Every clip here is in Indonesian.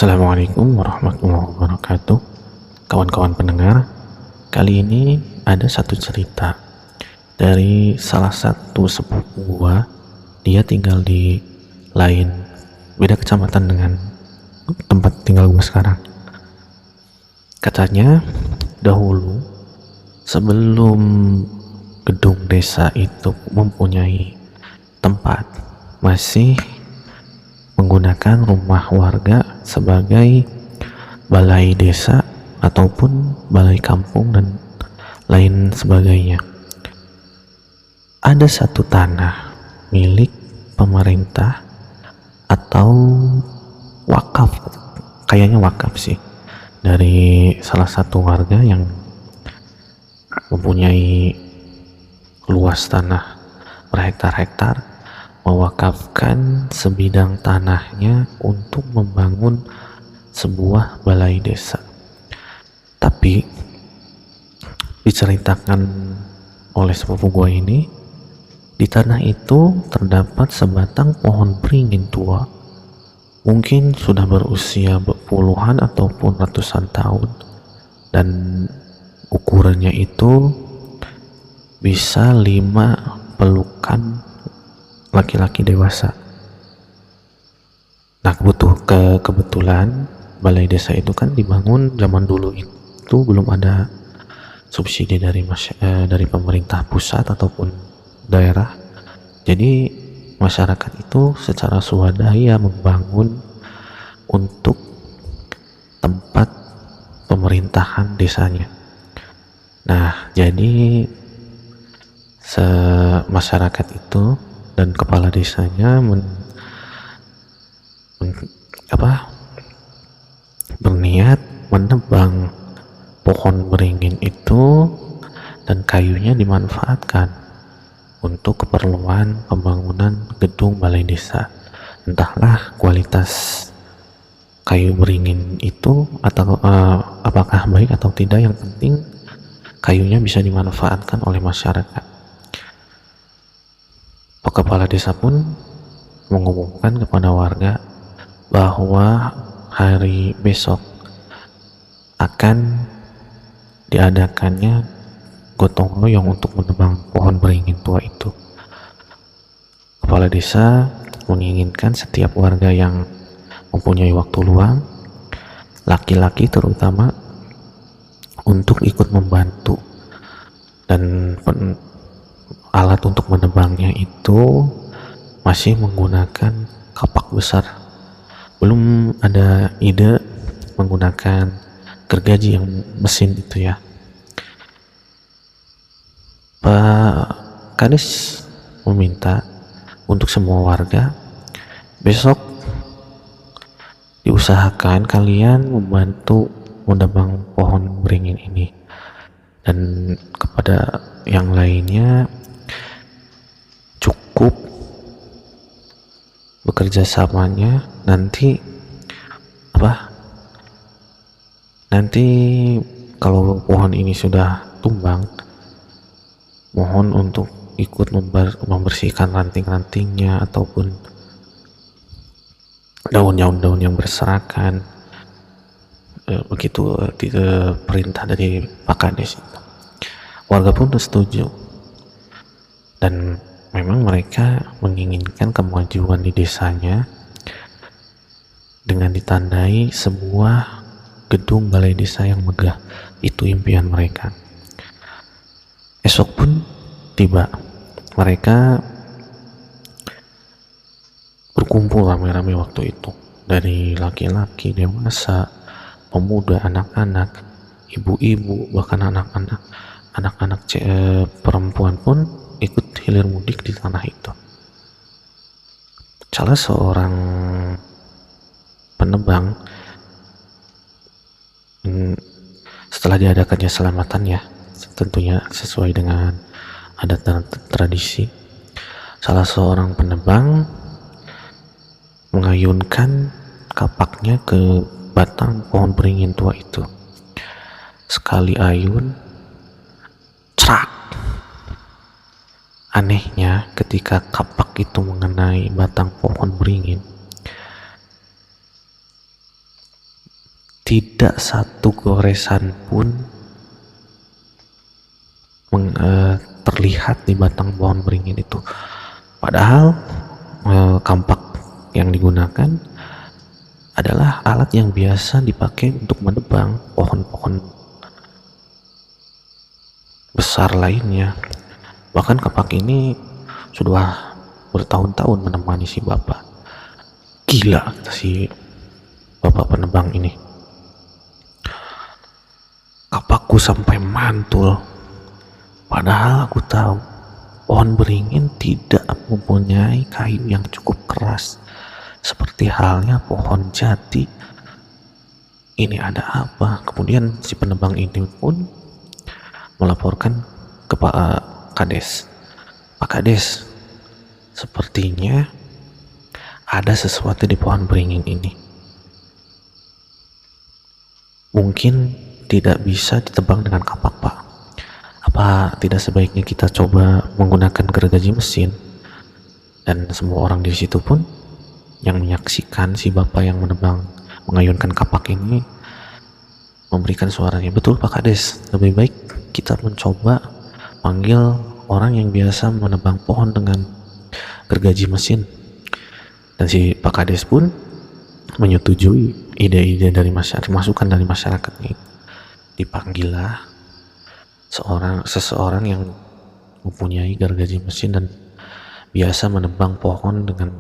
Assalamualaikum warahmatullahi wabarakatuh. Kawan-kawan pendengar, kali ini ada satu cerita dari salah satu sepupu gua. Dia tinggal di lain, beda kecamatan dengan tempat tinggal gua sekarang. Katanya dahulu sebelum gedung desa itu mempunyai tempat, masih menggunakan rumah warga sebagai balai desa ataupun balai kampung dan lain sebagainya. Ada satu tanah milik pemerintah atau wakaf, kayaknya wakaf sih, dari salah satu warga yang mempunyai luas tanah berhektar-hektar, mewakafkan sebidang tanahnya untuk membangun sebuah balai desa. Tapi diceritakan oleh sepupu gua ini, di tanah itu terdapat sebatang pohon beringin tua, mungkin sudah berusia puluhan ataupun ratusan tahun, dan ukurannya itu bisa 5 pelukan laki-laki dewasa. Nah, kebetulan balai desa itu kan dibangun zaman dulu itu belum ada subsidi dari pemerintah pusat ataupun daerah. Jadi masyarakat itu secara swadaya membangun untuk tempat pemerintahan desanya. Nah, jadi masyarakat itu dan kepala desanya berniat menebang pohon beringin itu dan kayunya dimanfaatkan untuk keperluan pembangunan gedung balai desa. Entahlah kualitas kayu beringin itu atau apakah baik atau tidak, yang penting kayunya bisa dimanfaatkan oleh masyarakat. Kepala desa pun mengumumkan kepada warga bahwa hari besok akan diadakannya gotong royong untuk menebang pohon beringin tua itu. Kepala desa menginginkan setiap warga yang mempunyai waktu luang, laki-laki terutama, untuk ikut membantu, dan alat untuk menebangnya itu masih menggunakan kapak besar. Belum ada ide menggunakan gergaji yang mesin itu ya. Pak Kades meminta untuk semua warga besok diusahakan kalian membantu menebang pohon beringin ini, dan kepada yang lainnya cukup bekerja samanya. Nanti kalau pohon ini sudah tumbang, mohon untuk ikut membersihkan ranting-rantingnya ataupun daun-daun yang berserakan. Begitu perintah dari Pak Kades. Warga pun setuju, dan memang mereka menginginkan kemajuan di desanya dengan ditandai sebuah gedung balai desa yang megah. Itu impian mereka. Esok pun tiba, mereka berkumpul rame-rame waktu itu, dari laki-laki, dewasa, pemuda, anak-anak, ibu-ibu, bahkan anak-anak perempuan pun ikut hilir mudik di tanah itu. Salah seorang penebang, setelah diadakannya selamatannya, tentunya sesuai dengan adat dan tradisi, salah seorang penebang mengayunkan kapaknya ke batang pohon beringin tua itu. Sekali ayun, cerak. Anehnya, ketika kapak itu mengenai batang pohon beringin, tidak satu goresan pun terlihat di batang pohon beringin itu. Padahal kampak yang digunakan adalah alat yang biasa dipakai untuk menebang pohon-pohon besar lainnya. Bahkan kapak ini sudah bertahun-tahun menemani si bapak. Gila, kata si bapak penebang ini. Kapakku sampai mantul. Padahal aku tahu pohon beringin tidak mempunyai kayu yang cukup keras seperti halnya pohon jati. Ini ada apa? Kemudian si penebang ini pun melaporkan ke Pak Kades. Pak Kades, sepertinya ada sesuatu di pohon beringin ini. Mungkin tidak bisa ditebang dengan kapak, Pak. Apa tidak sebaiknya kita coba menggunakan gergaji mesin? Dan semua orang di situ pun yang menyaksikan si bapak yang mengayunkan kapak ini memberikan suaranya. Betul Pak Kades, lebih baik kita mencoba panggil orang yang biasa menebang pohon dengan gergaji mesin. Dan si Pak Kades pun menyetujui ide-ide dari masyarakat, masukan dari masyarakat ini. Dipanggillah seseorang yang mempunyai gergaji mesin dan biasa menebang pohon dengan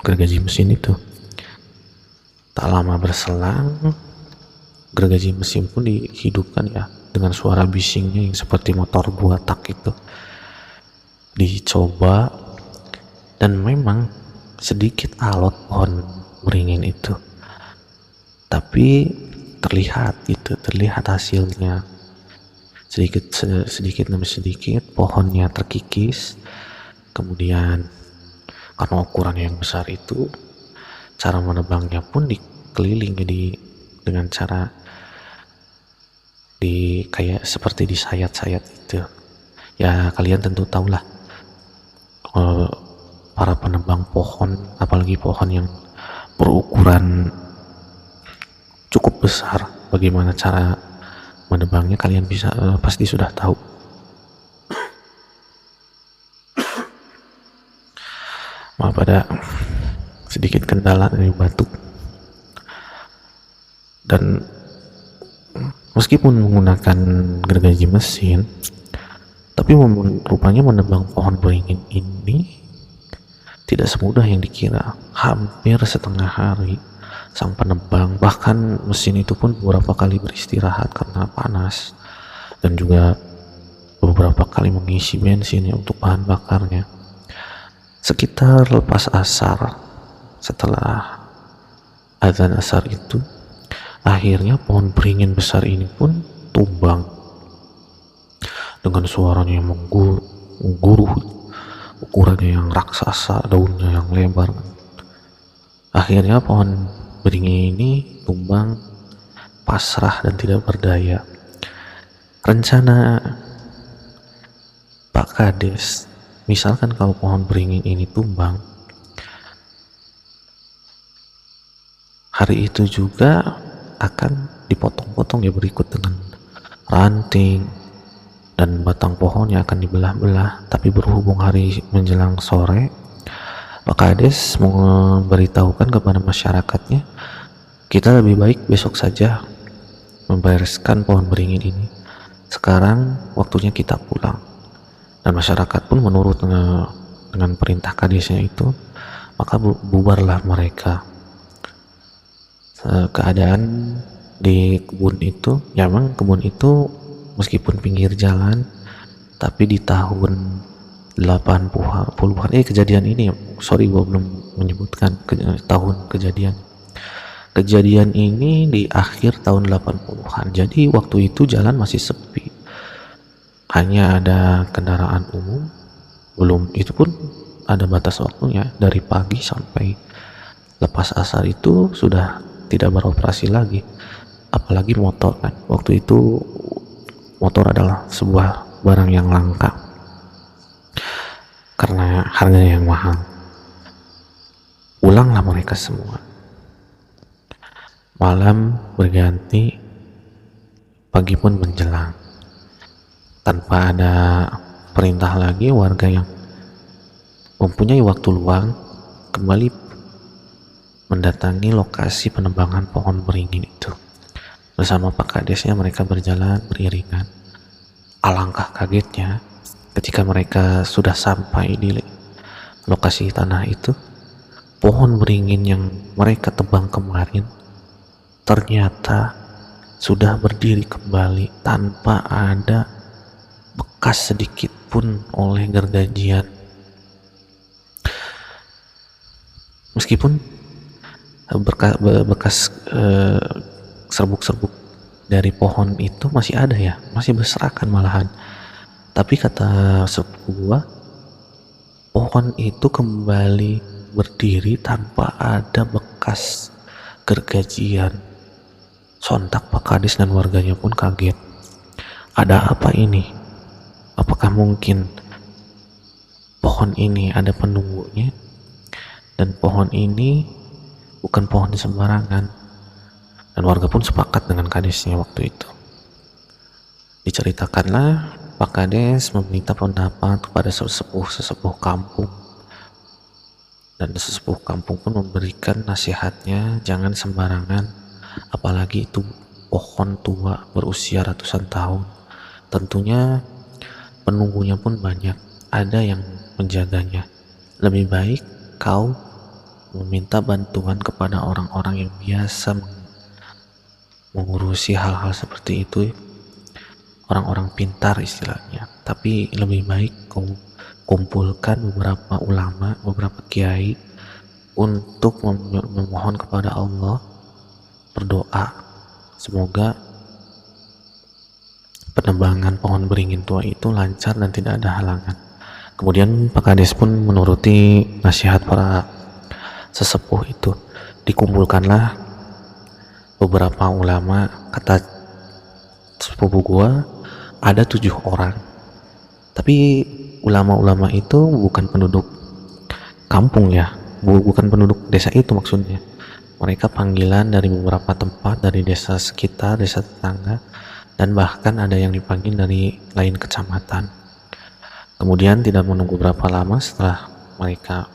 gergaji mesin itu. Tak lama berselang, gergaji mesin pun dihidupkan ya, dengan suara bisingnya yang seperti motor buatak itu. Dicoba dan memang sedikit alot pohon beringin itu, tapi terlihat hasilnya. Sedikit demi sedikit pohonnya terkikis. Kemudian karena ukurannya yang besar itu, cara menebangnya pun dikelilingi dengan cara kayak seperti disayat-sayat itu. Ya kalian tentu tahulah, para penebang pohon, apalagi pohon yang berukuran cukup besar, bagaimana cara menebangnya kalian bisa pasti sudah tahu. Maaf, ada sedikit kendala dari batuk. Dan meskipun menggunakan gergaji mesin, tapi rupanya menebang pohon beringin ini tidak semudah yang dikira. Hampir setengah hari sang penebang, bahkan mesin itu pun beberapa kali beristirahat karena panas, dan juga beberapa kali mengisi bensin untuk bahan bakarnya. Sekitar lepas asar, setelah azan asar itu, akhirnya pohon beringin besar ini pun tumbang dengan suaranya yang mengguruh, ukurannya yang raksasa, daunnya yang lebar. Akhirnya pohon beringin ini tumbang pasrah dan tidak berdaya. Rencana Pak Kades, misalkan kalau pohon beringin ini tumbang, hari itu juga akan dipotong-potong ya, berikut dengan ranting dan batang pohonnya akan dibelah-belah. Tapi berhubung hari menjelang sore, Pak Kades memberitahukan kepada masyarakatnya, kita lebih baik besok saja membereskan pohon beringin ini. Sekarang waktunya kita pulang. Dan masyarakat pun menurut dengan perintah Kadesnya itu, maka bubarlah mereka. Keadaan di kebun itu, ya memang kebun itu meskipun pinggir jalan, tapi di tahun 80-an kejadian ini, sorry gue belum menyebutkan tahun kejadian ini di akhir tahun 80-an. Jadi waktu itu jalan masih sepi, hanya ada kendaraan umum, belum itu pun ada batas waktunya, dari pagi sampai lepas asar itu sudah tidak beroperasi lagi, apalagi motor kan. Waktu itu motor adalah sebuah barang yang langka karena harganya yang mahal. Pulanglah mereka semua. Malam berganti, pagi pun menjelang. Tanpa ada perintah lagi, warga yang mempunyai waktu luang kembali mendatangi lokasi penebangan pohon beringin itu. Bersama Pak Kadesnya mereka berjalan beriringan. Alangkah kagetnya ketika mereka sudah sampai di lokasi tanah itu, pohon beringin yang mereka tebang kemarin ternyata sudah berdiri kembali tanpa ada bekas sedikit pun oleh gergajian. Meskipun bekas serbuk-serbuk dari pohon itu masih ada ya, masih berserakan malahan. Tapi kata sepupu gua, pohon itu kembali berdiri tanpa ada bekas gergajian. Sontak Pak Kades dan warganya pun kaget. Ada apa ini? Apakah mungkin pohon ini ada penunggunya? Dan pohon ini bukan pohon sembarangan. Dan warga pun sepakat dengan kadesnya waktu itu. Diceritakanlah, Pak Kades meminta pendapat kepada sesepuh kampung. Dan sesepuh kampung pun memberikan nasihatnya, jangan sembarangan, apalagi itu pohon tua berusia ratusan tahun. Tentunya penunggunya pun banyak, ada yang menjaganya. Lebih baik kau meminta bantuan kepada orang-orang yang biasa mengurusi hal-hal seperti itu, orang-orang pintar istilahnya. Tapi lebih baik kau kumpulkan beberapa ulama, beberapa kiai untuk memohon kepada Allah, berdoa semoga penebangan pohon beringin tua itu lancar dan tidak ada halangan. Kemudian Pak Kades pun menuruti nasihat para sesepuh itu. Dikumpulkanlah beberapa ulama. Kata sepupu gua ada 7 orang, tapi ulama-ulama itu bukan penduduk kampung ya, bukan penduduk desa itu maksudnya. Mereka panggilan dari beberapa tempat, dari desa sekitar, desa tetangga, dan bahkan ada yang dipanggil dari lain kecamatan. Kemudian tidak menunggu berapa lama setelah mereka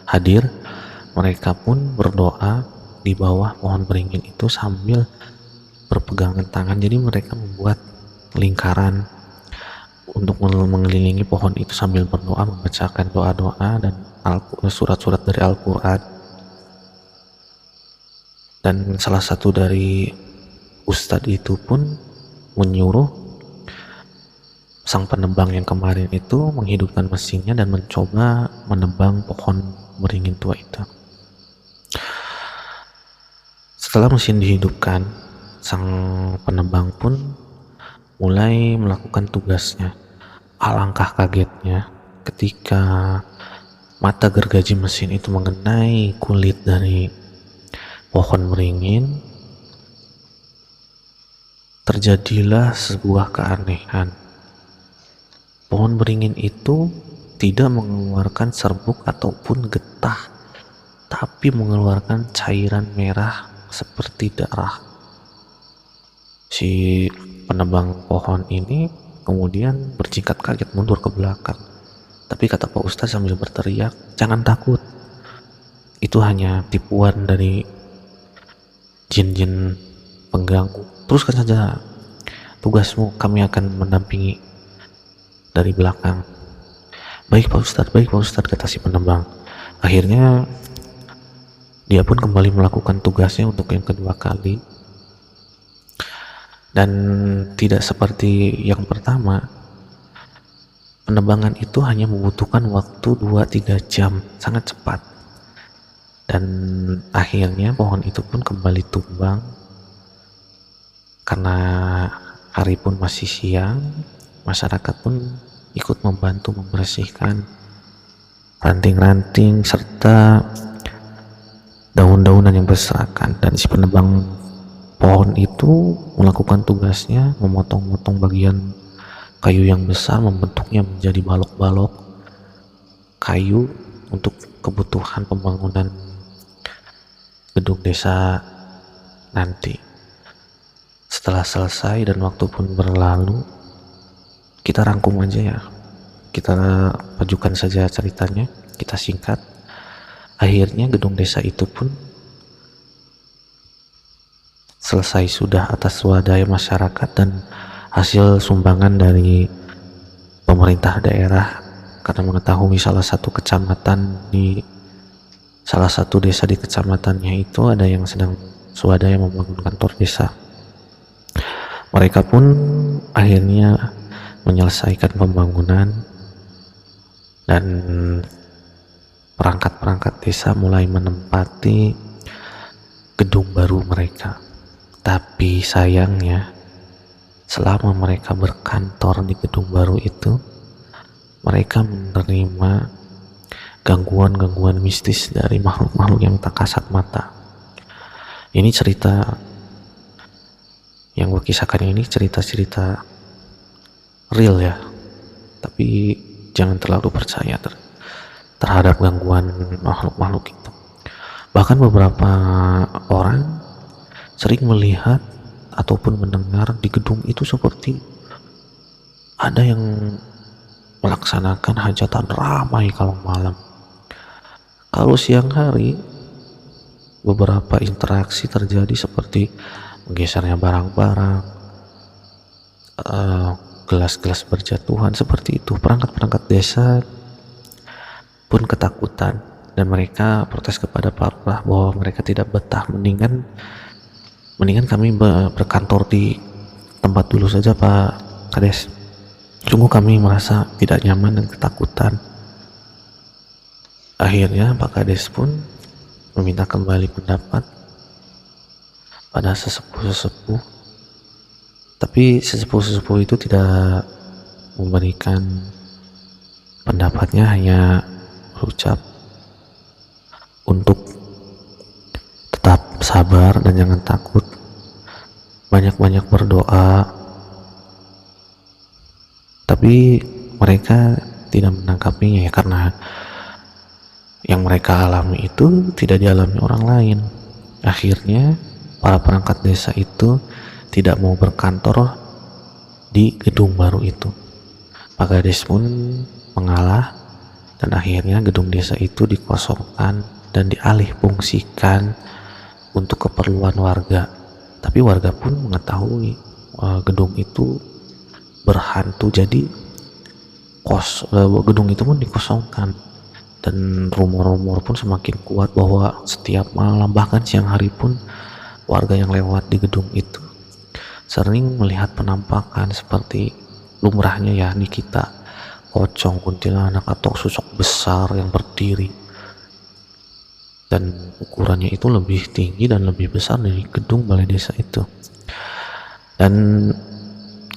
hadir, mereka pun berdoa di bawah pohon beringin itu sambil berpegangan tangan. Jadi mereka membuat lingkaran untuk mengelilingi pohon itu sambil berdoa, membacakan doa-doa dan surat-surat dari Al-Quran. Dan salah satu dari ustadz itu pun menyuruh sang penebang yang kemarin itu menghidupkan mesinnya dan mencoba menebang pohon beringin tua itu. Setelah mesin dihidupkan, sang penebang pun mulai melakukan tugasnya. Alangkah kagetnya ketika mata gergaji mesin itu mengenai kulit dari pohon beringin, terjadilah sebuah keanehan. Pohon beringin itu tidak mengeluarkan serbuk ataupun getah, tapi mengeluarkan cairan merah seperti darah. Si penebang pohon ini kemudian berjingkat kaget mundur ke belakang. Tapi kata Pak Ustadz sambil berteriak, jangan takut, itu hanya tipuan dari jin-jin pengganggu. Teruskan saja tugasmu, kami akan mendampingi dari belakang. Baik Pak Ustadz, kata si penebang. Akhirnya dia pun kembali melakukan tugasnya untuk yang kedua kali. Dan tidak seperti yang pertama, penebangan itu hanya membutuhkan waktu 2-3 jam, sangat cepat. Dan akhirnya pohon itu pun kembali tumbang karena hari pun masih siang. Masyarakat pun ikut membantu membersihkan ranting-ranting serta daun-daunan yang berserakan. Dan si penebang pohon itu melakukan tugasnya, memotong-motong bagian kayu yang besar, membentuknya menjadi balok-balok kayu untuk kebutuhan pembangunan gedung desa nanti. Setelah selesai dan waktu pun berlalu, kita rangkum aja ya, kita majukan saja ceritanya, kita singkat. Akhirnya gedung desa itu pun selesai sudah atas swadaya masyarakat dan hasil sumbangan dari pemerintah daerah, karena mengetahui salah satu kecamatan di salah satu desa di kecamatannya itu ada yang sedang swadaya membangun kantor desa. Mereka pun akhirnya menyelesaikan pembangunan dan perangkat-perangkat desa mulai menempati gedung baru mereka. Tapi sayangnya, selama mereka berkantor di gedung baru itu, mereka menerima gangguan-gangguan mistis dari makhluk-makhluk yang tak kasat mata. Ini cerita yang gue kisahkan, ini cerita-cerita real ya, tapi jangan terlalu percaya terhadap gangguan makhluk-makhluk itu. Bahkan beberapa orang sering melihat ataupun mendengar di gedung itu seperti ada yang melaksanakan hajatan ramai kalau malam. Kalau siang hari, beberapa interaksi terjadi seperti menggesernya barang-barang, gelas-gelas berjatuhan, seperti itu. Perangkat-perangkat desa pun ketakutan dan mereka protes kepada Pak Lurah bahwa mereka tidak betah, mendingan kami berkantor di tempat dulu saja Pak Kades. Sungguh kami merasa tidak nyaman dan ketakutan. Akhirnya Pak Kades pun meminta kembali pendapat pada sesepuh-sesepuh, tapi sesepuh-sesepuh itu tidak memberikan pendapatnya, hanya berucap untuk tetap sabar dan jangan takut, banyak-banyak berdoa. Tapi mereka tidak menangkapinya ya, karena yang mereka alami itu tidak dialami orang lain. Akhirnya para perangkat desa itu tidak mau berkantor di gedung baru itu. Pak Kades pun mengalah dan akhirnya gedung desa itu dikosongkan dan dialih fungsikan untuk keperluan warga. Tapi warga pun mengetahui gedung itu berhantu, jadi gedung itu pun dikosongkan. Dan rumor-rumor pun semakin kuat bahwa setiap malam, bahkan siang hari pun, warga yang lewat di gedung itu sering melihat penampakan seperti lumrahnya ya di kita, pocong, kuntilanak, atau sosok besar yang berdiri, dan ukurannya itu lebih tinggi dan lebih besar dari gedung balai desa itu. Dan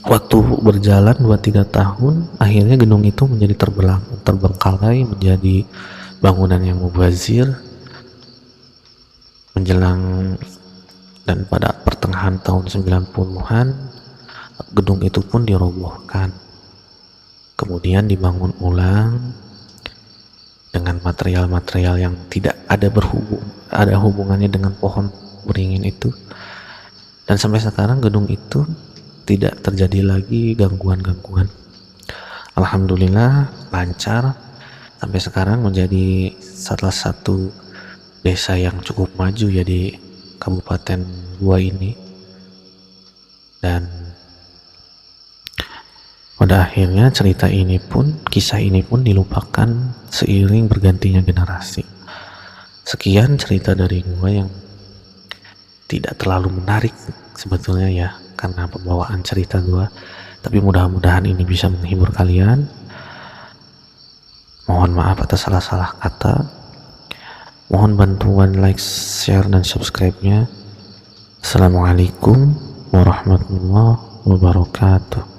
waktu berjalan 2-3 tahun, akhirnya gedung itu menjadi terbengkalai, menjadi bangunan yang mubazir. Menjelang dan pada pertengahan tahun 90-an, gedung itu pun dirobohkan, kemudian dibangun ulang dengan material-material yang tidak ada hubungannya dengan pohon beringin itu. Dan sampai sekarang gedung itu tidak terjadi lagi gangguan-gangguan. Alhamdulillah lancar, sampai sekarang menjadi salah satu desa yang cukup maju ya di Kabupaten Goa ini. Dan pada akhirnya kisah ini pun dilupakan seiring bergantinya generasi. Sekian cerita dari gua yang tidak terlalu menarik sebetulnya ya, karena pembawaan cerita gua, tapi mudah-mudahan ini bisa menghibur kalian. Mohon maaf atas salah-salah kata. Mohon bantuan like, share, dan subscribe-nya. Assalamualaikum warahmatullahi wabarakatuh.